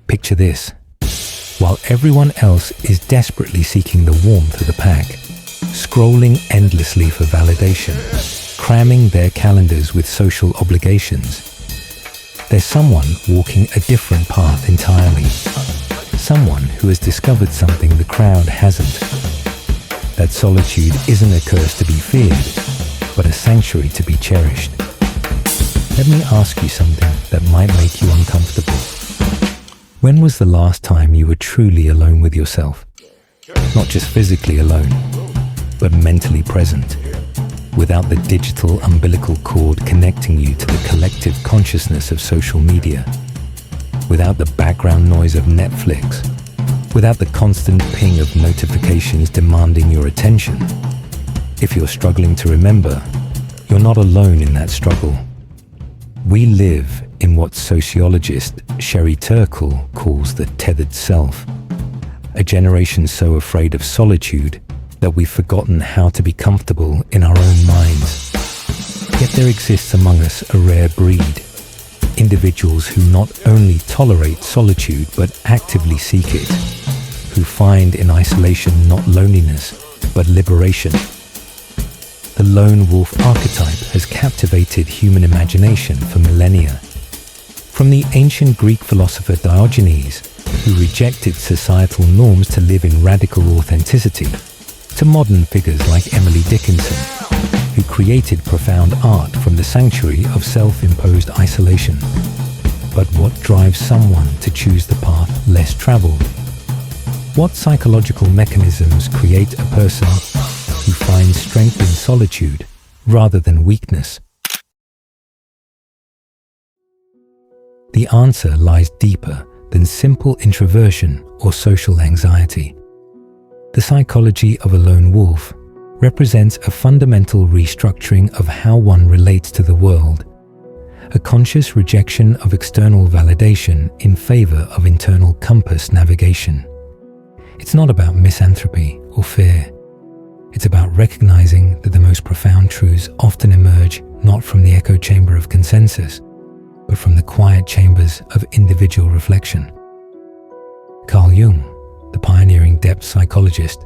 Picture this. While everyone else is desperately seeking the warmth of the pack, scrolling endlessly for validation, cramming their calendars with social obligations, there's someone walking a different path entirely. Someone who has discovered something the crowd hasn't. That solitude isn't a curse to be feared, but a sanctuary to be cherished. Let me ask you something that might make you uncomfortable. When was the last time you were truly alone with yourself? Not just physically alone, but mentally present, without the digital umbilical cord connecting you to the collective consciousness of social media, without the background noise of Netflix, without the constant ping of notifications demanding your attention. If you're struggling to remember, you're not alone in that struggle. We live in what sociologist Sherry Turkle calls the tethered self, a generation so afraid of solitude that we've forgotten how to be comfortable in our own minds. Yet there exists among us a rare breed, individuals who not only tolerate solitude but actively seek it, who find in isolation not loneliness but liberation. The lone wolf archetype has captivated human imagination for millennia. From the ancient Greek philosopher Diogenes, who rejected societal norms to live in radical authenticity, to modern figures like Emily Dickinson, who created profound art from the sanctuary of self-imposed isolation. But what drives someone to choose the path less traveled? What psychological mechanisms create a person who finds strength in solitude rather than weakness? The answer lies deeper than simple introversion or social anxiety. The psychology of a lone wolf represents a fundamental restructuring of how one relates to the world, a conscious rejection of external validation in favor of internal compass navigation. It's not about misanthropy or fear. It's about recognizing that the most profound truths often emerge not from the echo chamber of consensus, but from the quiet chambers of individual reflection. Carl Jung, the pioneering depth psychologist,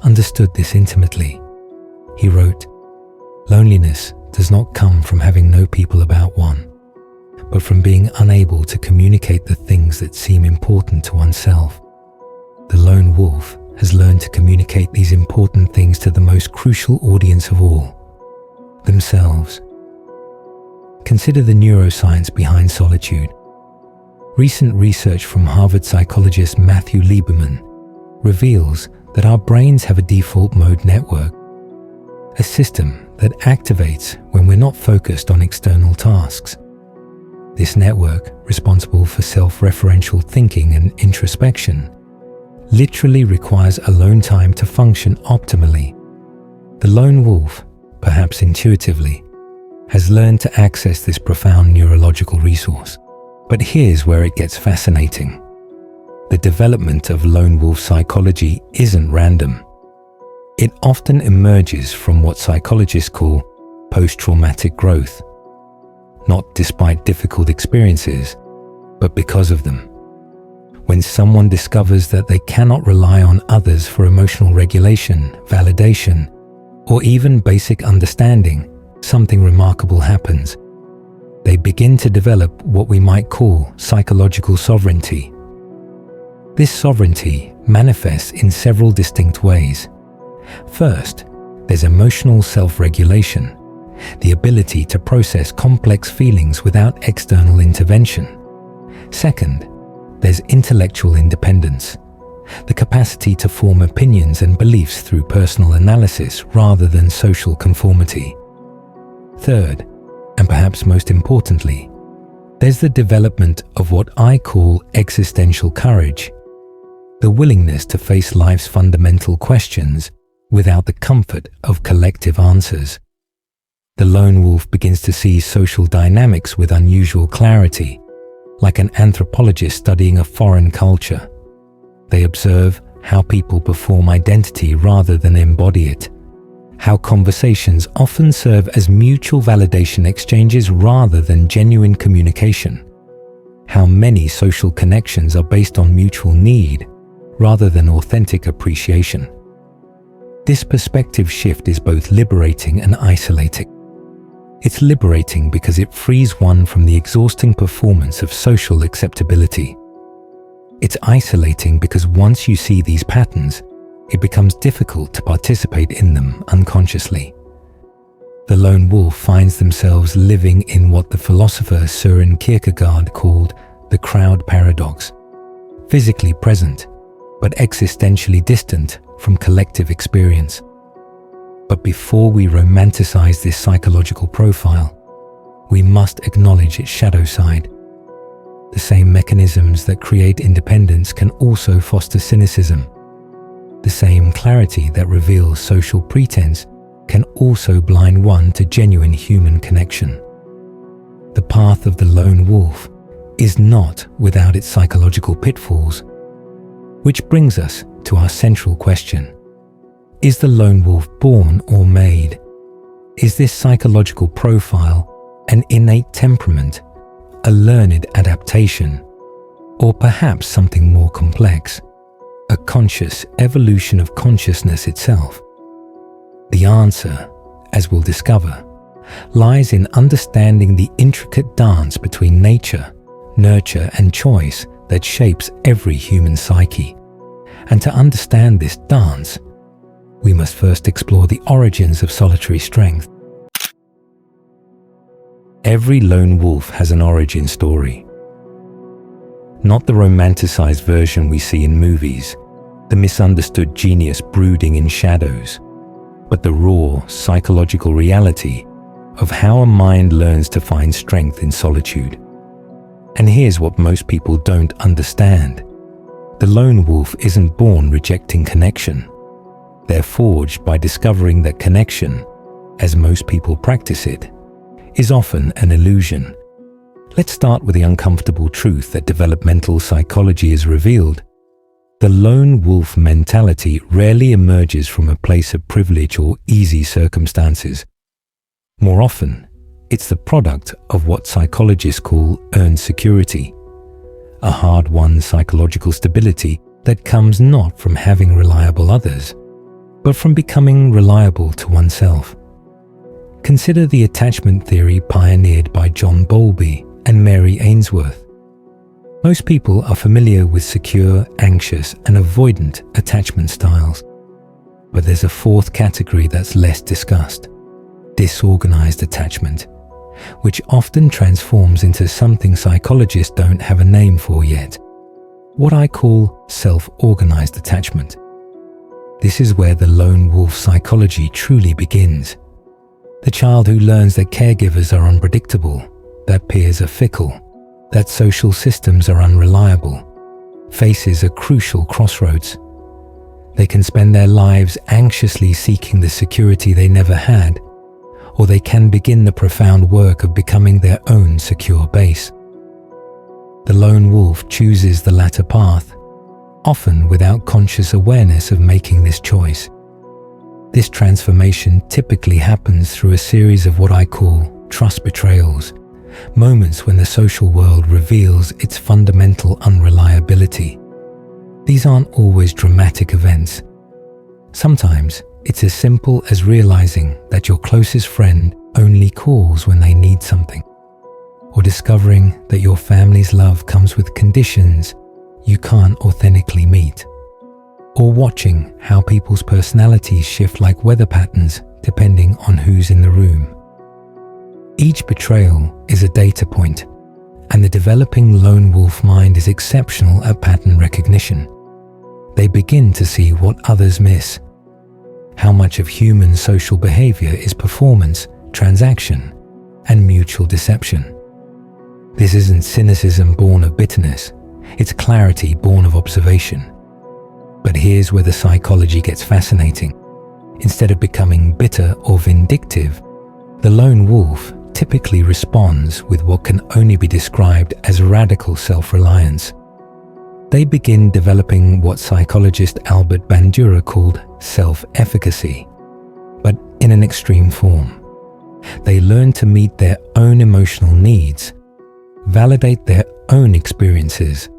understood this intimately. He wrote, "Loneliness does not come from having no people about one, but from being unable to communicate the things that seem important to oneself. The lone wolf has learned to communicate these important things to the most crucial audience of all, themselves." Consider the neuroscience behind solitude. Recent research from Harvard psychologist Matthew Lieberman reveals that our brains have a default mode network, a system that activates when we're not focused on external tasks. This network, responsible for self-referential thinking and introspection, literally requires alone time to function optimally. The lone wolf, perhaps intuitively, has learned to access this profound neurological resource. But here's where it gets fascinating. The development of lone wolf psychology isn't random. It often emerges from what psychologists call post-traumatic growth, not despite difficult experiences, but because of them. When someone discovers that they cannot rely on others for emotional regulation, validation, or even basic understanding, something remarkable happens. They begin to develop what we might call psychological sovereignty. This sovereignty manifests in several distinct ways. First, there's emotional self-regulation, the ability to process complex feelings without external intervention. Second, there's intellectual independence, the capacity to form opinions and beliefs through personal analysis rather than social conformity. Third, and perhaps most importantly, there's the development of what I call existential courage, the willingness to face life's fundamental questions without the comfort of collective answers. The lone wolf begins to see social dynamics with unusual clarity, like an anthropologist studying a foreign culture. They observe how people perform identity rather than embody it, how conversations often serve as mutual validation exchanges rather than genuine communication, how many social connections are based on mutual need rather than authentic appreciation. This perspective shift is both liberating and isolating. It's liberating because it frees one from the exhausting performance of social acceptability. It's isolating because once you see these patterns, it becomes difficult to participate in them unconsciously. The lone wolf finds themselves living in what the philosopher Søren Kierkegaard called the crowd paradox, physically present, but existentially distant from collective experience. But before we romanticize this psychological profile, we must acknowledge its shadow side. The same mechanisms that create independence can also foster cynicism. The same clarity that reveals social pretense can also blind one to genuine human connection. The path of the lone wolf is not without its psychological pitfalls, which brings us to our central question. Is the lone wolf born or made? Is this psychological profile an innate temperament, a learned adaptation, or perhaps something more complex, a conscious evolution of consciousness itself? The answer, as we'll discover, lies in understanding the intricate dance between nature, nurture, and choice that shapes every human psyche. And to understand this dance, we must first explore the origins of solitary strength. Every lone wolf has an origin story. Not the romanticized version we see in movies, the misunderstood genius brooding in shadows, but the raw psychological reality of how a mind learns to find strength in solitude. And here's what most people don't understand. The lone wolf isn't born rejecting connection. They're forged by discovering that connection, as most people practice it, is often an illusion. Let's start with the uncomfortable truth that developmental psychology has revealed. The lone wolf mentality rarely emerges from a place of privilege or easy circumstances. More often, it's the product of what psychologists call earned security, a hard-won psychological stability that comes not from having reliable others, but from becoming reliable to oneself. Consider the attachment theory pioneered by John Bowlby and Mary Ainsworth. Most people are familiar with secure, anxious, and avoidant attachment styles. But there's a fourth category that's less discussed: disorganized attachment, which often transforms into something psychologists don't have a name for yet, what I call self-organized attachment. This is where the lone wolf psychology truly begins. The child who learns that caregivers are unpredictable, that peers are fickle, that social systems are unreliable, faces a crucial crossroads. They can spend their lives anxiously seeking the security they never had, or they can begin the profound work of becoming their own secure base. The lone wolf chooses the latter path, often without conscious awareness of making this choice. This transformation typically happens through a series of what I call trust betrayals, moments when the social world reveals its fundamental unreliability. These aren't always dramatic events. Sometimes it's as simple as realizing that your closest friend only calls when they need something, or discovering that your family's love comes with conditions you can't authentically meet, or watching how people's personalities shift like weather patterns depending on who's in the room. Each betrayal is a data point, and the developing lone wolf mind is exceptional at pattern recognition. They begin to see what others miss. How much of human social behavior is performance, transaction, and mutual deception. This isn't cynicism born of bitterness, it's clarity born of observation. But here's where the psychology gets fascinating. Instead of becoming bitter or vindictive, the lone wolf typically responds with what can only be described as radical self-reliance. They begin developing what psychologist Albert Bandura called self-efficacy, but in an extreme form. They learn to meet their own emotional needs, validate their own experiences,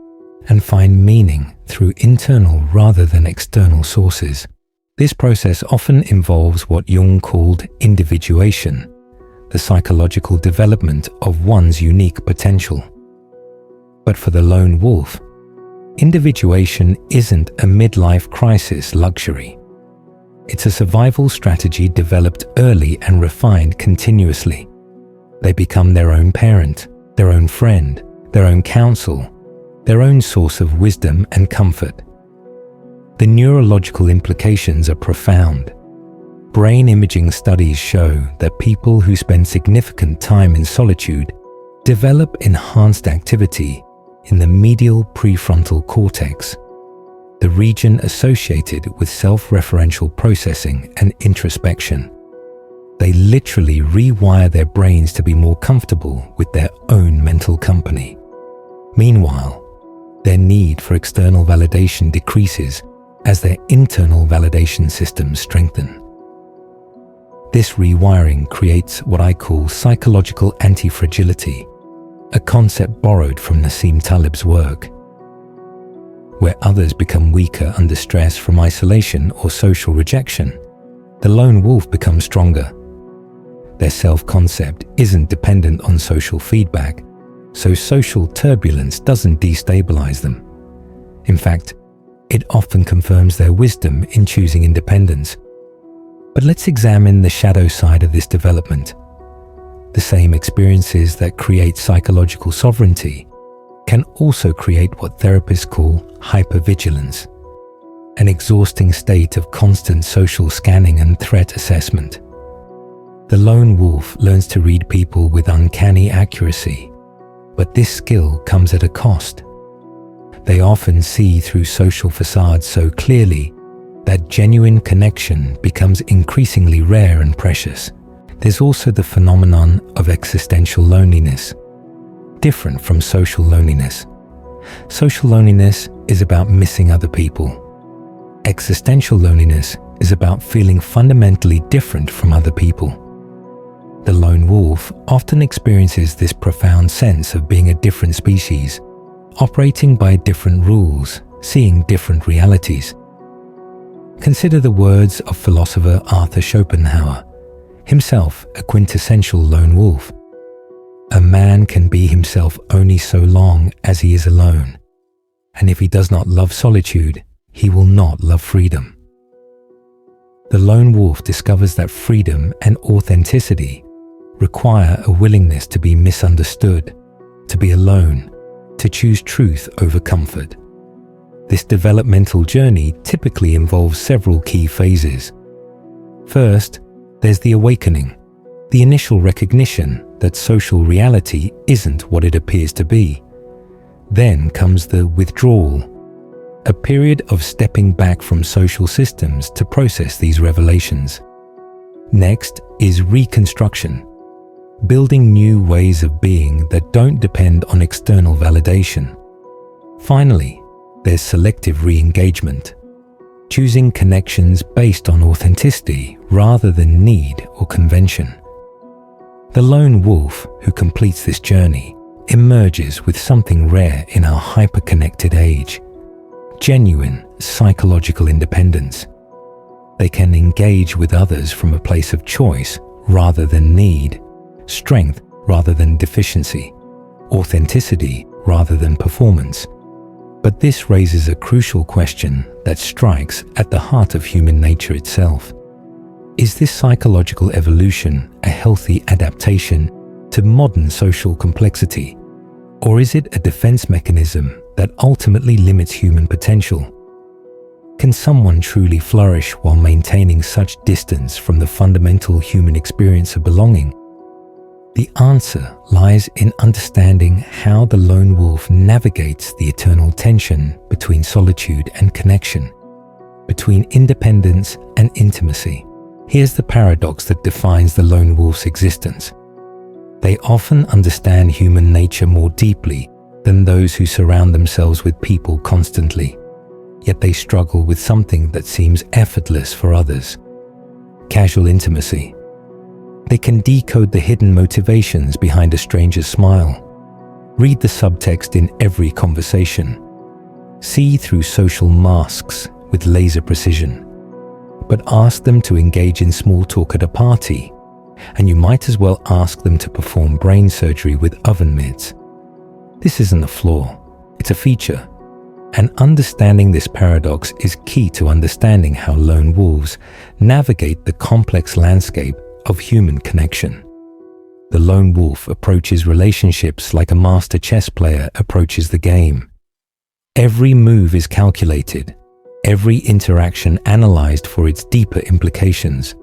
and find meaning through internal rather than external sources. This process often involves what Jung called individuation, the psychological development of one's unique potential. But for the lone wolf, individuation isn't a midlife crisis luxury. It's a survival strategy developed early and refined continuously. They become their own parent, their own friend, their own counsel, their own source of wisdom and comfort. The neurological implications are profound. Brain imaging studies show that people who spend significant time in solitude develop enhanced activity in the medial prefrontal cortex, the region associated with self-referential processing and introspection. They literally rewire their brains to be more comfortable with their own mental company. Meanwhile, their need for external validation decreases as their internal validation systems strengthen. This rewiring creates what I call psychological anti-fragility, a concept borrowed from Nassim Taleb's work. Where others become weaker under stress from isolation or social rejection, the lone wolf becomes stronger. Their self-concept isn't dependent on social feedback, so social turbulence doesn't destabilize them. In fact, it often confirms their wisdom in choosing independence. But let's examine the shadow side of this development. The same experiences that create psychological sovereignty can also create what therapists call hypervigilance, an exhausting state of constant social scanning and threat assessment. The lone wolf learns to read people with uncanny accuracy, but this skill comes at a cost. They often see through social facades so clearly that genuine connection becomes increasingly rare and precious. There's also the phenomenon of existential loneliness, different from social loneliness. Social loneliness is about missing other people. Existential loneliness is about feeling fundamentally different from other people. The lone wolf often experiences this profound sense of being a different species, operating by different rules, seeing different realities. Consider the words of philosopher Arthur Schopenhauer, himself a quintessential lone wolf. A man can be himself only so long as he is alone, and if he does not love solitude, he will not love freedom. The lone wolf discovers that freedom and authenticity require a willingness to be misunderstood, to be alone, to choose truth over comfort. This developmental journey typically involves several key phases. First, there's the awakening, the initial recognition that social reality isn't what it appears to be. Then comes the withdrawal, a period of stepping back from social systems to process these revelations. Next is reconstruction, building new ways of being that don't depend on external validation. Finally, there's selective re-engagement, choosing connections based on authenticity rather than need or convention. The lone wolf who completes this journey emerges with something rare in our hyper-connected age: genuine psychological independence. They can engage with others from a place of choice rather than need, strength rather than deficiency, authenticity rather than performance. But this raises a crucial question that strikes at the heart of human nature itself. Is this psychological evolution a healthy adaptation to modern social complexity, or is it a defense mechanism that ultimately limits human potential? Can someone truly flourish while maintaining such distance from the fundamental human experience of belonging? The answer lies in understanding how the lone wolf navigates the eternal tension between solitude and connection, between independence and intimacy. Here's the paradox that defines the lone wolf's existence. They often understand human nature more deeply than those who surround themselves with people constantly, yet they struggle with something that seems effortless for others: casual intimacy. They can decode the hidden motivations behind a stranger's smile, Read the subtext in every conversation. See through social masks with laser precision. But ask them to engage in small talk at a party, and you might as well ask them to perform brain surgery with oven mitts. This isn't a flaw, it's a feature. And understanding this paradox is key to understanding how lone wolves navigate the complex landscape of human connection. The lone wolf approaches relationships like a master chess player approaches the game. Every move is calculated, every interaction analyzed for its deeper implications.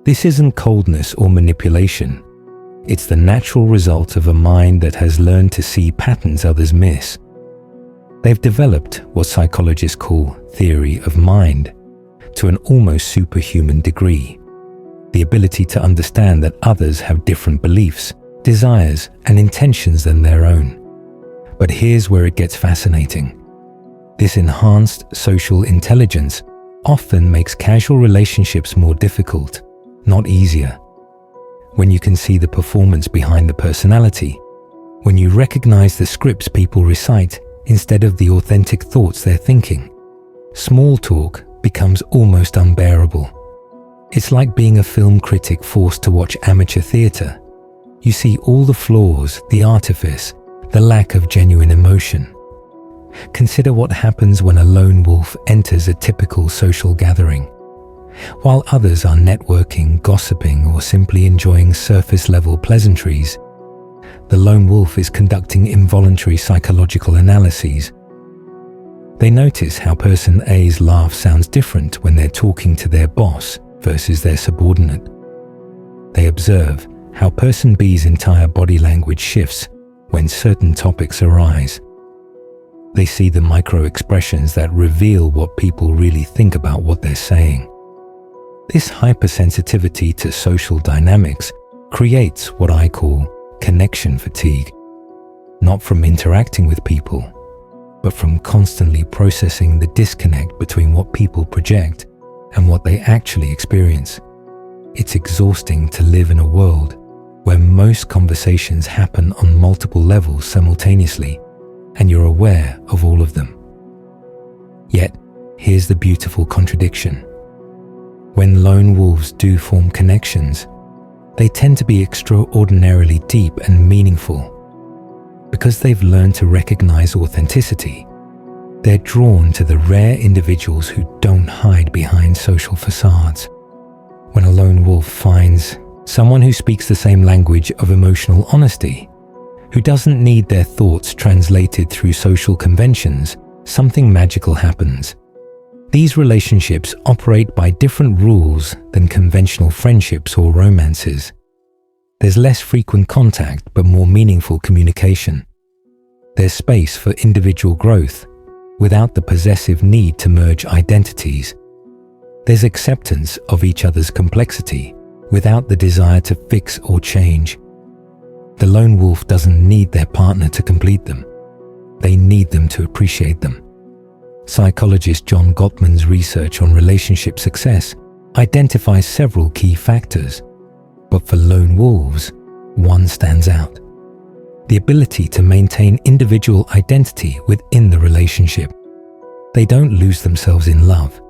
This isn't coldness or manipulation. It's the natural result of a mind that has learned to see patterns others miss. They've developed what psychologists call theory of mind to an almost superhuman degree. The ability to understand that others have different beliefs, desires, and intentions than their own. But here's where it gets fascinating. This enhanced social intelligence often makes casual relationships more difficult, not easier. When you can see the performance behind the personality, when you recognize the scripts people recite instead of the authentic thoughts they're thinking, small talk becomes almost unbearable. It's like being a film critic forced to watch amateur theatre. You see all the flaws, the artifice, the lack of genuine emotion. Consider what happens when a lone wolf enters a typical social gathering. While others are networking, gossiping, or simply enjoying surface-level pleasantries, the lone wolf is conducting involuntary psychological analyses. They notice how person A's laugh sounds different when they're talking to their boss versus their subordinate. They observe how person B's entire body language shifts when certain topics arise. They see the micro-expressions that reveal what people really think about what they're saying. This hypersensitivity to social dynamics creates what I call connection fatigue, not from interacting with people, but from constantly processing the disconnect between what people project and what they actually experience. It's exhausting to live in a world where most conversations happen on multiple levels simultaneously, and you're aware of all of them. Yet, here's the beautiful contradiction. When lone wolves do form connections, they tend to be extraordinarily deep and meaningful. Because they've learned to recognize authenticity, they're drawn to the rare individuals who don't hide behind social facades. When a lone wolf finds someone who speaks the same language of emotional honesty, who doesn't need their thoughts translated through social conventions, something magical happens. These relationships operate by different rules than conventional friendships or romances. There's less frequent contact but more meaningful communication. There's space for individual growth without the possessive need to merge identities. There's acceptance of each other's complexity without the desire to fix or change. The lone wolf doesn't need their partner to complete them. They need them to appreciate them. Psychologist John Gottman's research on relationship success identifies several key factors, but for lone wolves, one stands out: the ability to maintain individual identity within the relationship. They don't lose themselves in love.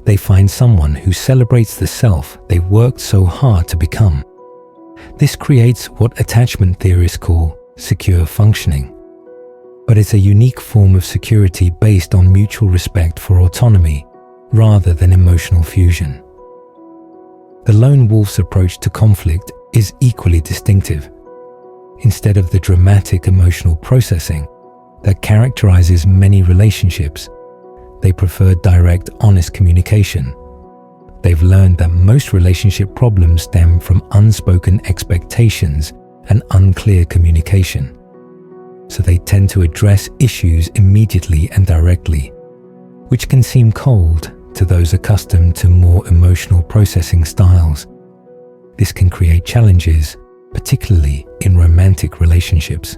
They find someone who celebrates the self they worked so hard to become. This creates what attachment theorists call secure functioning. But it's a unique form of security based on mutual respect for autonomy rather than emotional fusion. The lone wolf's approach to conflict is equally distinctive. Instead of the dramatic emotional processing that characterizes many relationships, they prefer direct, honest communication. They've learned that most relationship problems stem from unspoken expectations and unclear communication. So they tend to address issues immediately and directly, which can seem cold to those accustomed to more emotional processing styles. This can create challenges, particularly in romantic relationships.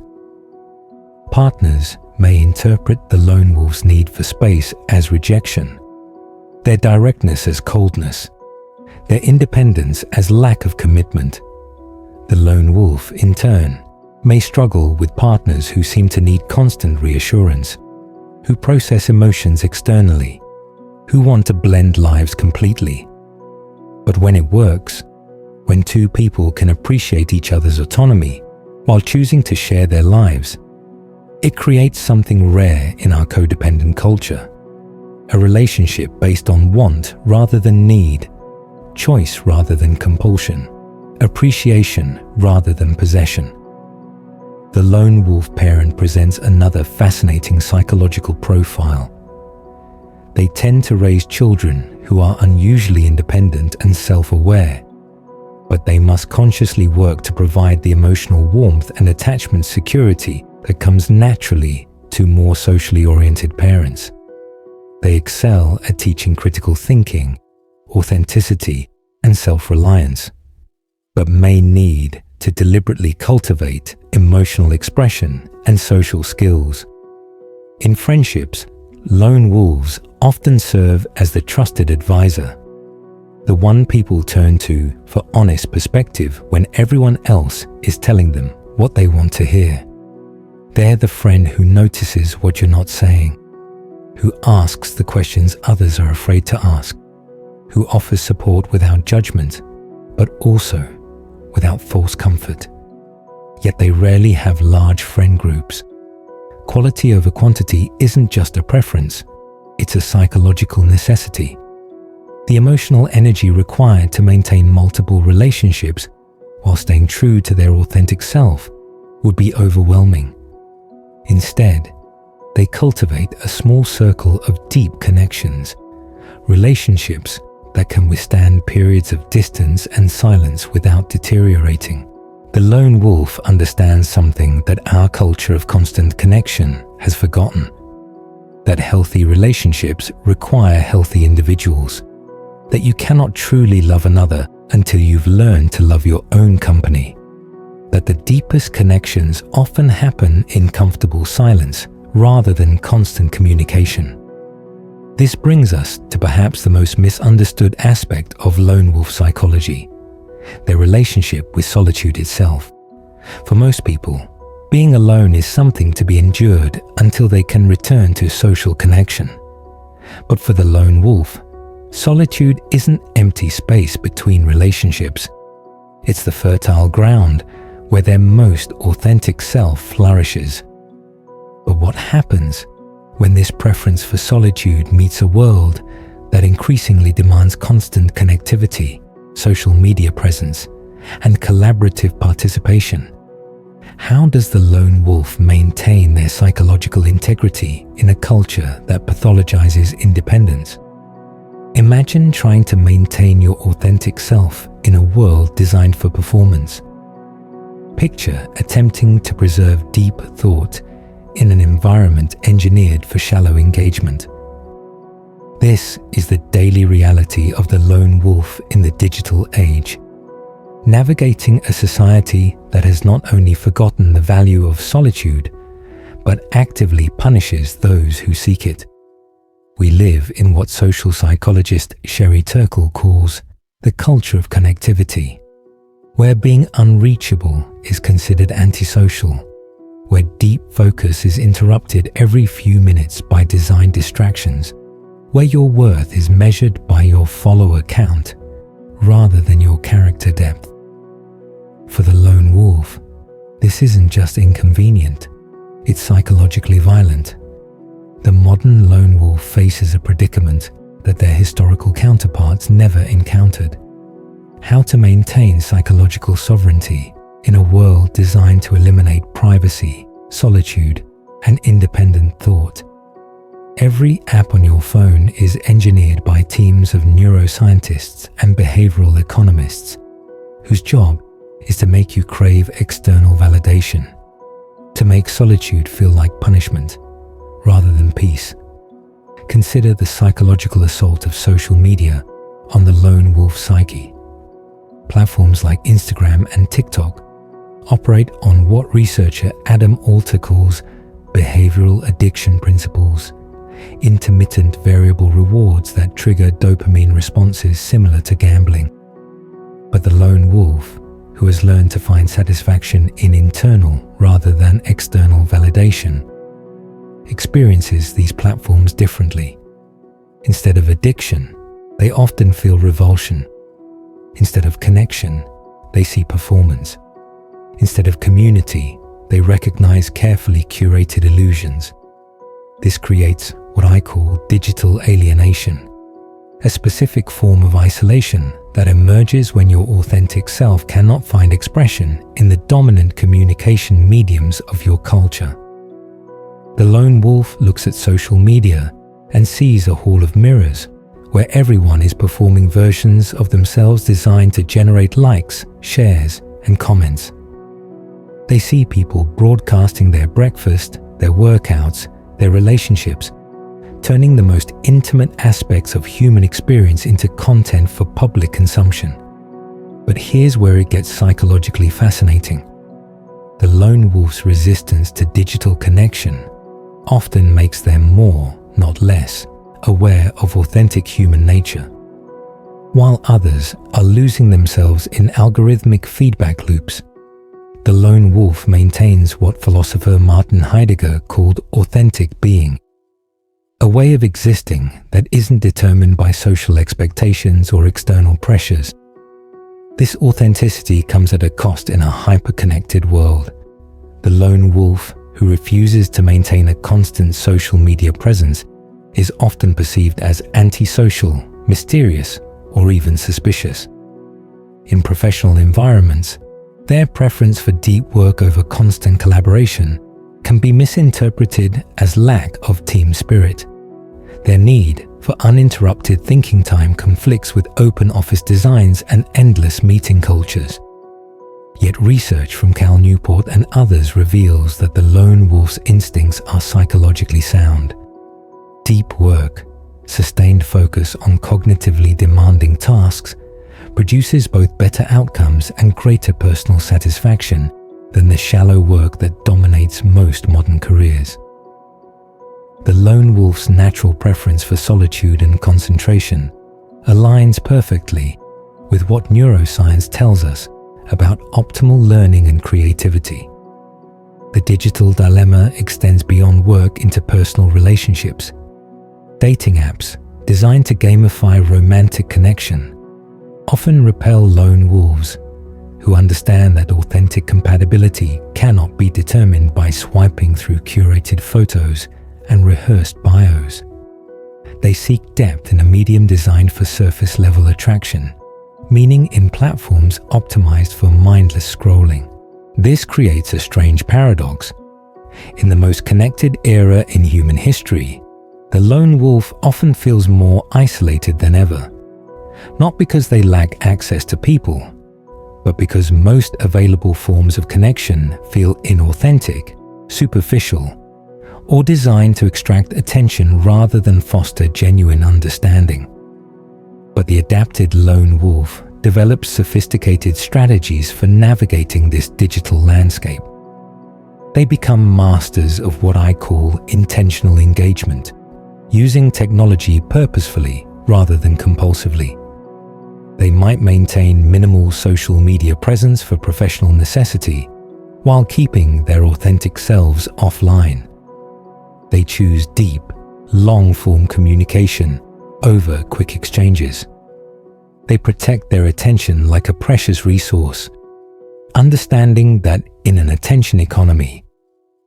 Partners may interpret the lone wolf's need for space as rejection, their directness as coldness, their independence as lack of commitment. The lone wolf, in turn, may struggle with partners who seem to need constant reassurance, who process emotions externally, who want to blend lives completely. But when it works, when two people can appreciate each other's autonomy while choosing to share their lives, it creates something rare in our codependent culture. A relationship based on want rather than need, choice rather than compulsion, appreciation rather than possession. The lone wolf parent presents another fascinating psychological profile. They tend to raise children who are unusually independent and self-aware, but they must consciously work to provide the emotional warmth and attachment security that comes naturally to more socially oriented parents. They excel at teaching critical thinking, authenticity, and self-reliance, but may need to deliberately cultivate emotional expression and social skills. In friendships, lone wolves often serve as the trusted advisor, the one people turn to for honest perspective when everyone else is telling them what they want to hear. They're the friend who notices what you're not saying, who asks the questions others are afraid to ask, who offers support without judgment, but also without false comfort. Yet they rarely have large friend groups. Quality over quantity isn't just a preference, it's a psychological necessity. The emotional energy required to maintain multiple relationships while staying true to their authentic self would be overwhelming. Instead, they cultivate a small circle of deep connections, relationships that can withstand periods of distance and silence without deteriorating. The lone wolf understands something that our culture of constant connection has forgotten: that healthy relationships require healthy individuals, that you cannot truly love another until you've learned to love your own company, that the deepest connections often happen in comfortable silence rather than constant communication. This brings us to perhaps the most misunderstood aspect of lone wolf psychology: their relationship with solitude itself. For most people, being alone is something to be endured until they can return to social connection. But for the lone wolf, solitude isn't empty space between relationships. It's the fertile ground where their most authentic self flourishes. But what happens when this preference for solitude meets a world that increasingly demands constant connectivity, social media presence, and collaborative participation? How does the lone wolf maintain their psychological integrity in a culture that pathologizes independence? Imagine trying to maintain your authentic self in a world designed for performance. Picture attempting to preserve deep thought in an environment engineered for shallow engagement. This is the daily reality of the lone wolf in the digital age, navigating a society that has not only forgotten the value of solitude, but actively punishes those who seek it. We live in what social psychologist Sherry Turkle calls the culture of connectivity, where being unreachable is considered antisocial, where deep focus is interrupted every few minutes by design distractions, where your worth is measured by your follower count rather than your character depth. For the lone wolf, this isn't just inconvenient, it's psychologically violent. The modern lone wolf faces a predicament that their historical counterparts never encountered: how to maintain psychological sovereignty in a world designed to eliminate privacy, solitude, and independent thought. Every app on your phone is engineered by teams of neuroscientists and behavioral economists, whose job is to make you crave external validation, to make solitude feel like punishment rather than peace. Consider the psychological assault of social media on the lone wolf psyche. Platforms like Instagram and TikTok operate on what researcher Adam Alter calls behavioral addiction principles, intermittent variable rewards that trigger dopamine responses similar to gambling. But the lone wolf, who has learned to find satisfaction in internal rather than external validation, experiences these platforms differently. Instead of addiction, they often feel revulsion. Instead of connection, they see performance. Instead of community, they recognize carefully curated illusions. This creates what I call digital alienation, a specific form of isolation that emerges when your authentic self cannot find expression in the dominant communication mediums of your culture. The lone wolf looks at social media and sees a hall of mirrors where everyone is performing versions of themselves designed to generate likes, shares, and comments. They see people broadcasting their breakfast, their workouts, their relationships, turning the most intimate aspects of human experience into content for public consumption. But here's where it gets psychologically fascinating. The lone wolf's resistance to digital connection often makes them more, not less, aware of authentic human nature. While others are losing themselves in algorithmic feedback loops, the lone wolf maintains what philosopher Martin Heidegger called authentic being, a way of existing that isn't determined by social expectations or external pressures. This authenticity comes at a cost in a hyper-connected world. The lone wolf, who refuses to maintain a constant social media presence, is often perceived as antisocial, mysterious, or even suspicious. In professional environments, their preference for deep work over constant collaboration can be misinterpreted as lack of team spirit. Their need for uninterrupted thinking time conflicts with open office designs and endless meeting cultures. Yet research from Cal Newport and others reveals that the lone wolf's instincts are psychologically sound. Deep work, sustained focus on cognitively demanding tasks, produces both better outcomes and greater personal satisfaction than the shallow work that dominates most modern careers. The lone wolf's natural preference for solitude and concentration aligns perfectly with what neuroscience tells us about optimal learning and creativity. The digital dilemma extends beyond work into personal relationships. Dating apps, designed to gamify romantic connection, often repel lone wolves who understand that authentic compatibility cannot be determined by swiping through curated photos and rehearsed bios. They seek depth in a medium designed for surface-level attraction, meaning in platforms optimized for mindless scrolling. This creates a strange paradox. In the most connected era in human history, the lone wolf often feels more isolated than ever, not because they lack access to people, but because most available forms of connection feel inauthentic, superficial, or designed to extract attention rather than foster genuine understanding. But the adapted lone wolf develops sophisticated strategies for navigating this digital landscape. They become masters of what I call intentional engagement, using technology purposefully rather than compulsively. They might maintain minimal social media presence for professional necessity, while keeping their authentic selves offline. They choose deep, long-form communication over quick exchanges. They protect their attention like a precious resource, understanding that in an attention economy,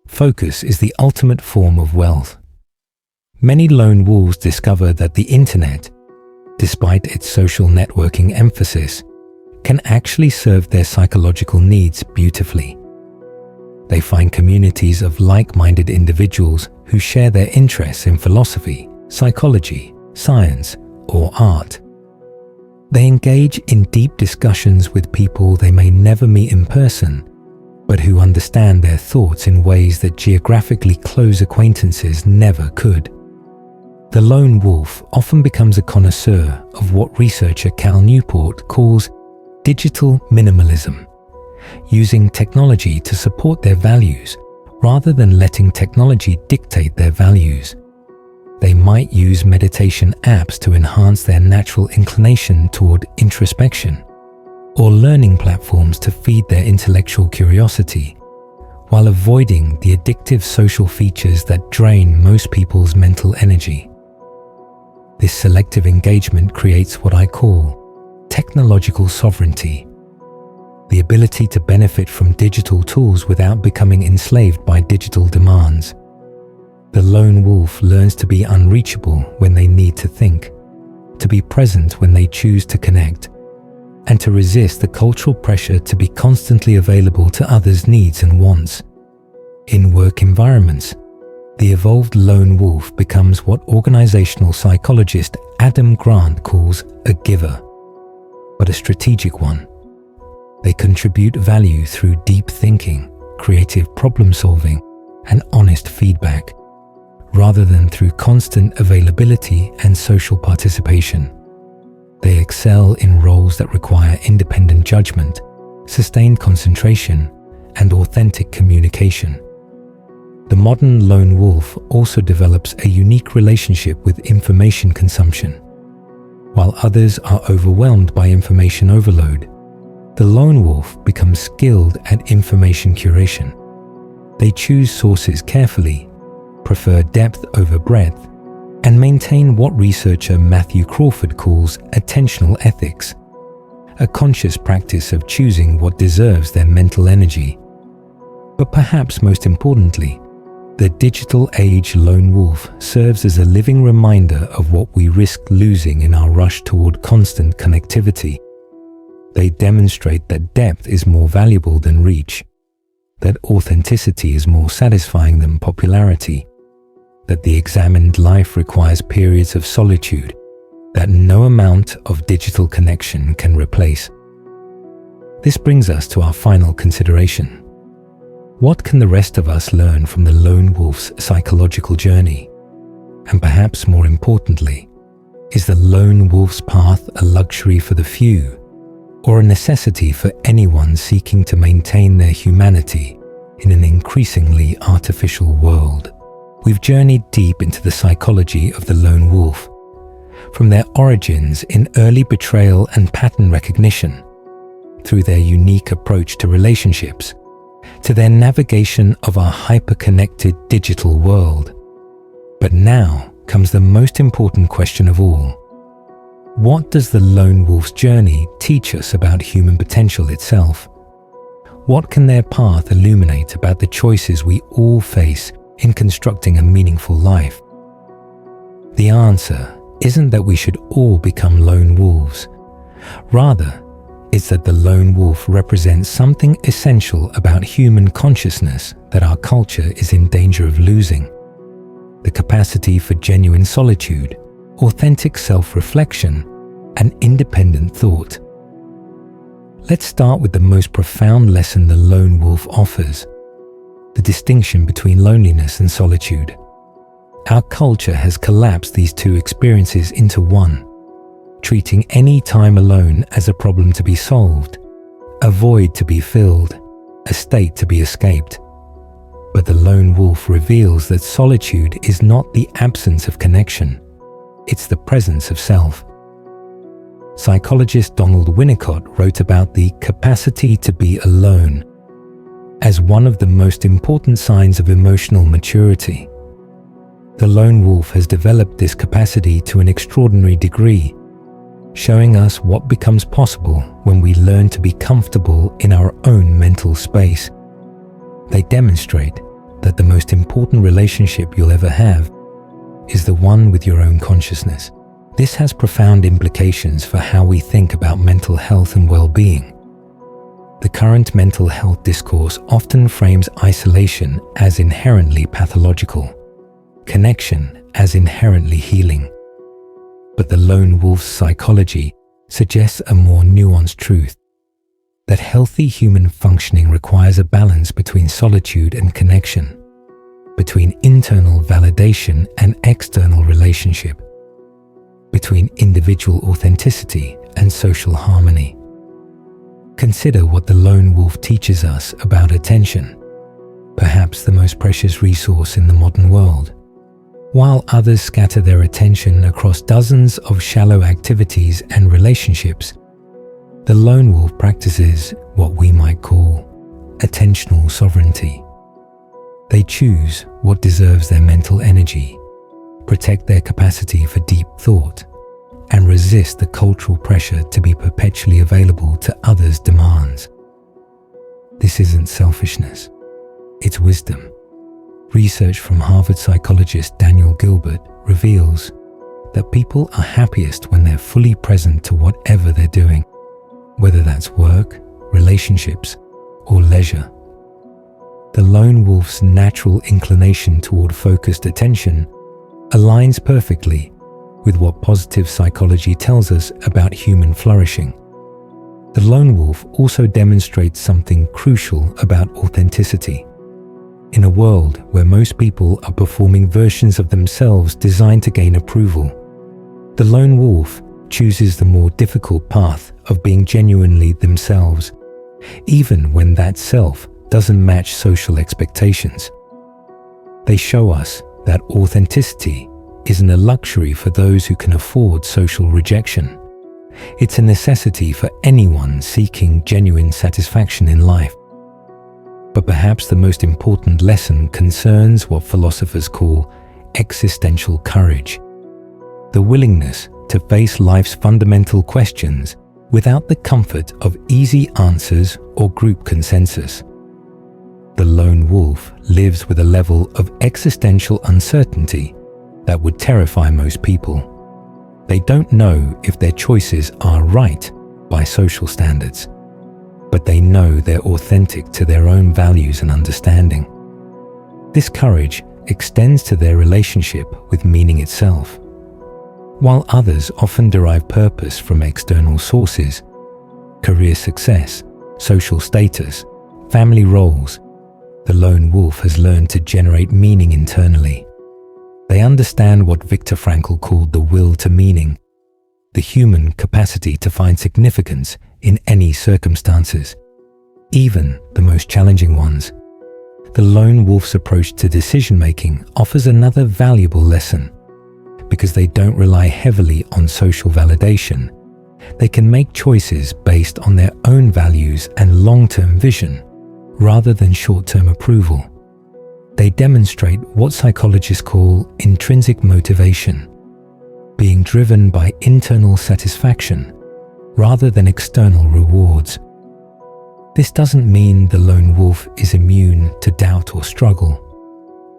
focus is the ultimate form of wealth. Many lone wolves discover that the internet, despite its social networking emphasis, can actually serve their psychological needs beautifully. They find communities of like-minded individuals who share their interests in philosophy, psychology, science, or art. They engage in deep discussions with people they may never meet in person, but who understand their thoughts in ways that geographically close acquaintances never could. The lone wolf often becomes a connoisseur of what researcher Cal Newport calls digital minimalism, using technology to support their values rather than letting technology dictate their values. They might use meditation apps to enhance their natural inclination toward introspection, or learning platforms to feed their intellectual curiosity, while avoiding the addictive social features that drain most people's mental energy. This selective engagement creates what I call technological sovereignty, the ability to benefit from digital tools without becoming enslaved by digital demands. The lone wolf learns to be unreachable when they need to think, to be present when they choose to connect, and to resist the cultural pressure to be constantly available to others' needs and wants. In work environments, the evolved lone wolf becomes what organizational psychologist Adam Grant calls a giver, but a strategic one. They contribute value through deep thinking, creative problem solving, and honest feedback, rather than through constant availability and social participation. They excel in roles that require independent judgment, sustained concentration, and authentic communication. The modern lone wolf also develops a unique relationship with information consumption. While others are overwhelmed by information overload, the lone wolf becomes skilled at information curation. They choose sources carefully, prefer depth over breadth, and maintain what researcher Matthew Crawford calls attentional ethics, a conscious practice of choosing what deserves their mental energy. But perhaps most importantly, the digital age lone wolf serves as a living reminder of what we risk losing in our rush toward constant connectivity. They demonstrate that depth is more valuable than reach, that authenticity is more satisfying than popularity, that the examined life requires periods of solitude that no amount of digital connection can replace. This brings us to our final consideration. What can the rest of us learn from the lone wolf's psychological journey? And perhaps more importantly, is the lone wolf's path a luxury for the few, or a necessity for anyone seeking to maintain their humanity in an increasingly artificial world? We've journeyed deep into the psychology of the lone wolf, from their origins in early betrayal and pattern recognition, through their unique approach to relationships, to their navigation of our hyper-connected digital world. But now comes the most important question of all. What does the lone wolf's journey teach us about human potential itself? What can their path illuminate about the choices we all face in constructing a meaningful life? The answer isn't that we should all become lone wolves. Rather, it's that the lone wolf represents something essential about human consciousness that our culture is in danger of losing: the capacity for genuine solitude, authentic self-reflection, and independent thought. Let's start with the most profound lesson the lone wolf offers: the distinction between loneliness and solitude. Our culture has collapsed these two experiences into one, treating any time alone as a problem to be solved, a void to be filled, a state to be escaped. But the lone wolf reveals that solitude is not the absence of connection, it's the presence of self. Psychologist Donald Winnicott wrote about the capacity to be alone as one of the most important signs of emotional maturity. The lone wolf has developed this capacity to an extraordinary degree, showing us what becomes possible when we learn to be comfortable in our own mental space. They demonstrate that the most important relationship you'll ever have is the one with your own consciousness. This has profound implications for how we think about mental health and well-being. The current mental health discourse often frames isolation as inherently pathological, connection as inherently healing. But the lone wolf's psychology suggests a more nuanced truth: that healthy human functioning requires a balance between solitude and connection, between internal validation and external relationship, between individual authenticity and social harmony. Consider what the lone wolf teaches us about attention, perhaps the most precious resource in the modern world. While others scatter their attention across dozens of shallow activities and relationships, The lone wolf practices what we might call attentional sovereignty. They choose what deserves their mental energy, protect their capacity for deep thought, and resist the cultural pressure to be perpetually available to others' demands. This isn't selfishness, it's wisdom. Research from Harvard psychologist Daniel Gilbert reveals that people are happiest when they're fully present to whatever they're doing, whether that's work, relationships, or leisure. The lone wolf's natural inclination toward focused attention aligns perfectly with what positive psychology tells us about human flourishing. The lone wolf also demonstrates something crucial about authenticity. In a world where most people are performing versions of themselves designed to gain approval, the lone wolf chooses the more difficult path of being genuinely themselves, even when that self doesn't match social expectations. They show us that authenticity isn't a luxury for those who can afford social rejection. It's a necessity for anyone seeking genuine satisfaction in life. But perhaps the most important lesson concerns what philosophers call existential courage, the willingness to face life's fundamental questions without the comfort of easy answers or group consensus. The lone wolf lives with a level of existential uncertainty that would terrify most people. They don't know if their choices are right by social standards, but they know they're authentic to their own values and understanding. This courage extends to their relationship with meaning itself. While others often derive purpose from external sources, career success, social status, family roles, the lone wolf has learned to generate meaning internally. They understand what Viktor Frankl called the will to meaning, the human capacity to find significance in any circumstances, even the most challenging ones. The lone wolf's approach to decision-making offers another valuable lesson. Because they don't rely heavily on social validation, they can make choices based on their own values and long-term vision, rather than short-term approval. They demonstrate what psychologists call intrinsic motivation, being driven by internal satisfaction rather than external rewards. This doesn't mean the lone wolf is immune to doubt or struggle.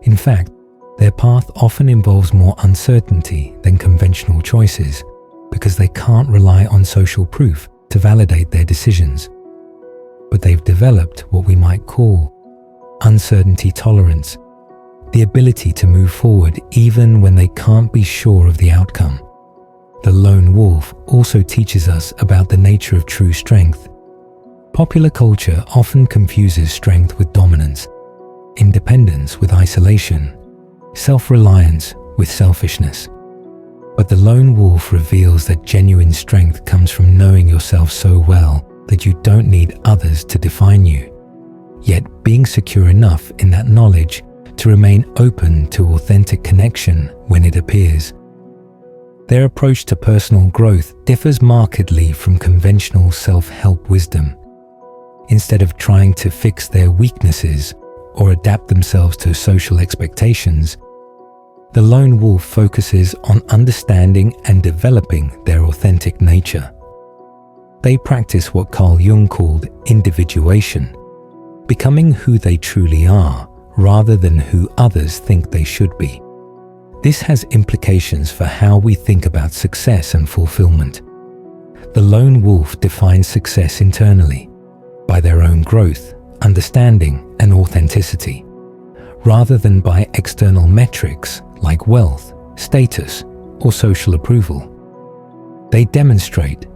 In fact, their path often involves more uncertainty than conventional choices because they can't rely on social proof to validate their decisions. But they've developed what we might call uncertainty tolerance, the ability to move forward even when they can't be sure of the outcome. The lone wolf also teaches us about the nature of true strength. Popular culture often confuses strength with dominance, independence with isolation, self-reliance with selfishness. But the lone wolf reveals that genuine strength comes from knowing yourself so well that you don't need others to define you, yet being secure enough in that knowledge to remain open to authentic connection when it appears. Their approach to personal growth differs markedly from conventional self-help wisdom. Instead of trying to fix their weaknesses or adapt themselves to social expectations, the lone wolf focuses on understanding and developing their authentic nature. They practice what Carl Jung called individuation, becoming who they truly are rather than who others think they should be. This has implications for how we think about success and fulfillment. The lone wolf defines success internally, by their own growth, understanding, and authenticity, rather than by external metrics like wealth, status, or social approval. They demonstrate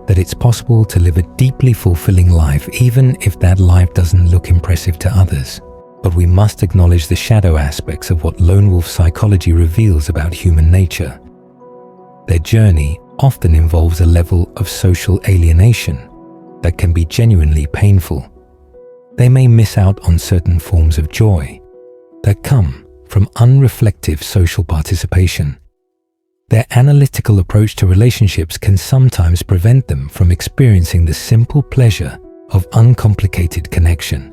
that it's possible to live a deeply fulfilling life even if that life doesn't look impressive to others. But we must acknowledge the shadow aspects of what lone wolf psychology reveals about human nature. Their journey often involves a level of social alienation that can be genuinely painful. They may miss out on certain forms of joy that come from unreflective social participation. Their analytical approach to relationships can sometimes prevent them from experiencing the simple pleasure of uncomplicated connection.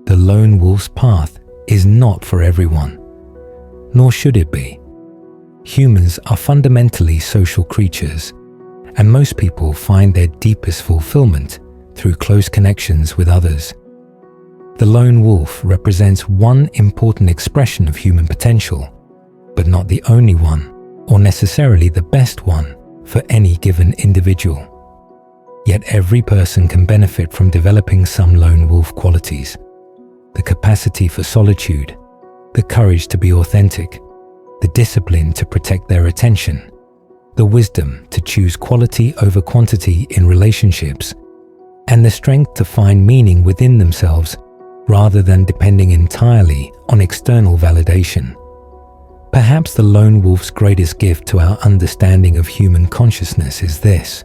The lone wolf's path is not for everyone, nor should it be. Humans are fundamentally social creatures, and most people find their deepest fulfillment through close connections with others. The lone wolf represents one important expression of human potential, but not the only one, or necessarily the best one for any given individual. Yet every person can benefit from developing some lone wolf qualities: the capacity for solitude, the courage to be authentic, the discipline to protect their attention, the wisdom to choose quality over quantity in relationships, and the strength to find meaning within themselves rather than depending entirely on external validation. Perhaps the lone wolf's greatest gift to our understanding of human consciousness is this: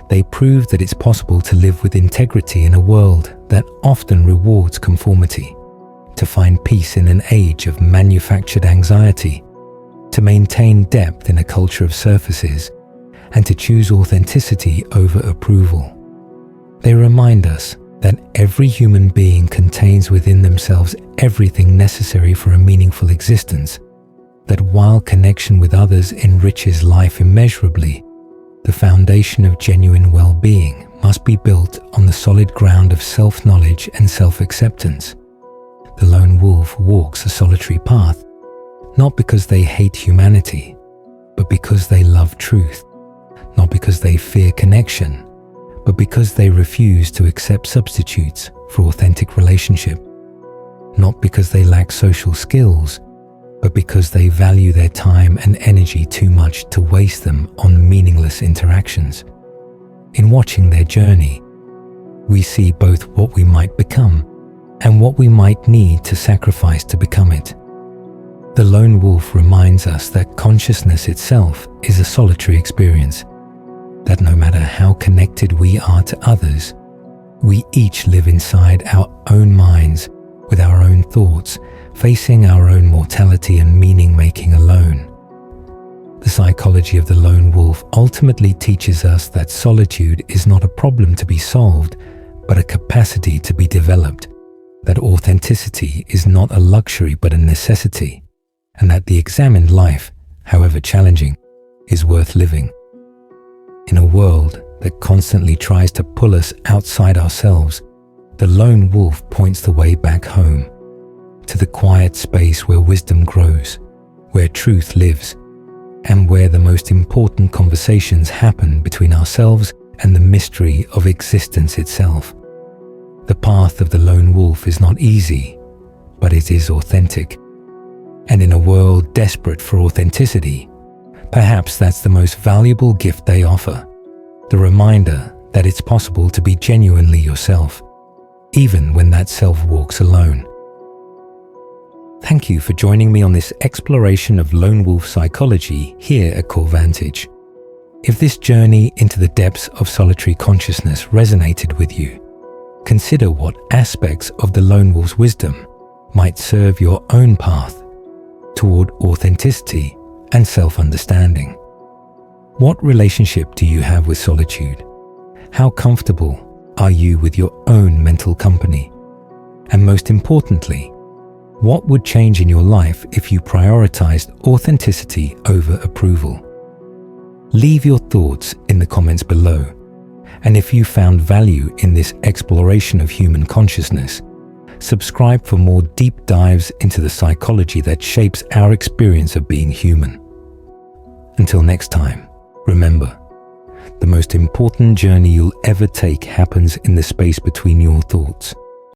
they prove that it's possible to live with integrity in a world that often rewards conformity, to find peace in an age of manufactured anxiety, to maintain depth in a culture of surfaces, and to choose authenticity over approval. They remind us that every human being contains within themselves everything necessary for a meaningful existence, that while connection with others enriches life immeasurably, the foundation of genuine well-being must be built on the solid ground of self-knowledge and self-acceptance. The lone wolf walks a solitary path, not because they hate humanity, but because they love truth, not because they fear connection, but because they refuse to accept substitutes for authentic relationship, not because they lack social skills, but because they value their time and energy too much to waste them on meaningless interactions. In watching their journey, we see both what we might become and what we might need to sacrifice to become it. The lone wolf reminds us that consciousness itself is a solitary experience, that no matter how connected we are to others, we each live inside our own minds with our own thoughts, facing our own mortality and meaning-making alone. The psychology of the lone wolf ultimately teaches us that solitude is not a problem to be solved, but a capacity to be developed, that authenticity is not a luxury but a necessity, and that the examined life, however challenging, is worth living. In a world that constantly tries to pull us outside ourselves, the lone wolf points the way back home, to the quiet space where wisdom grows, where truth lives, and where the most important conversations happen between ourselves and the mystery of existence itself. The path of the lone wolf is not easy, but it is authentic. And in a world desperate for authenticity, perhaps that's the most valuable gift they offer, the reminder that it's possible to be genuinely yourself, even when that self walks alone. Thank you for joining me on this exploration of lone wolf psychology here at CoreVantage. If this journey into the depths of solitary consciousness resonated with you, consider what aspects of the lone wolf's wisdom might serve your own path toward authenticity and self-understanding. What relationship do you have with solitude? How comfortable are you with your own mental company? And most importantly, what would change in your life if you prioritized authenticity over approval? Leave your thoughts in the comments below. And if you found value in this exploration of human consciousness, subscribe for more deep dives into the psychology that shapes our experience of being human. Until next time, remember, the most important journey you'll ever take happens in the space between your thoughts.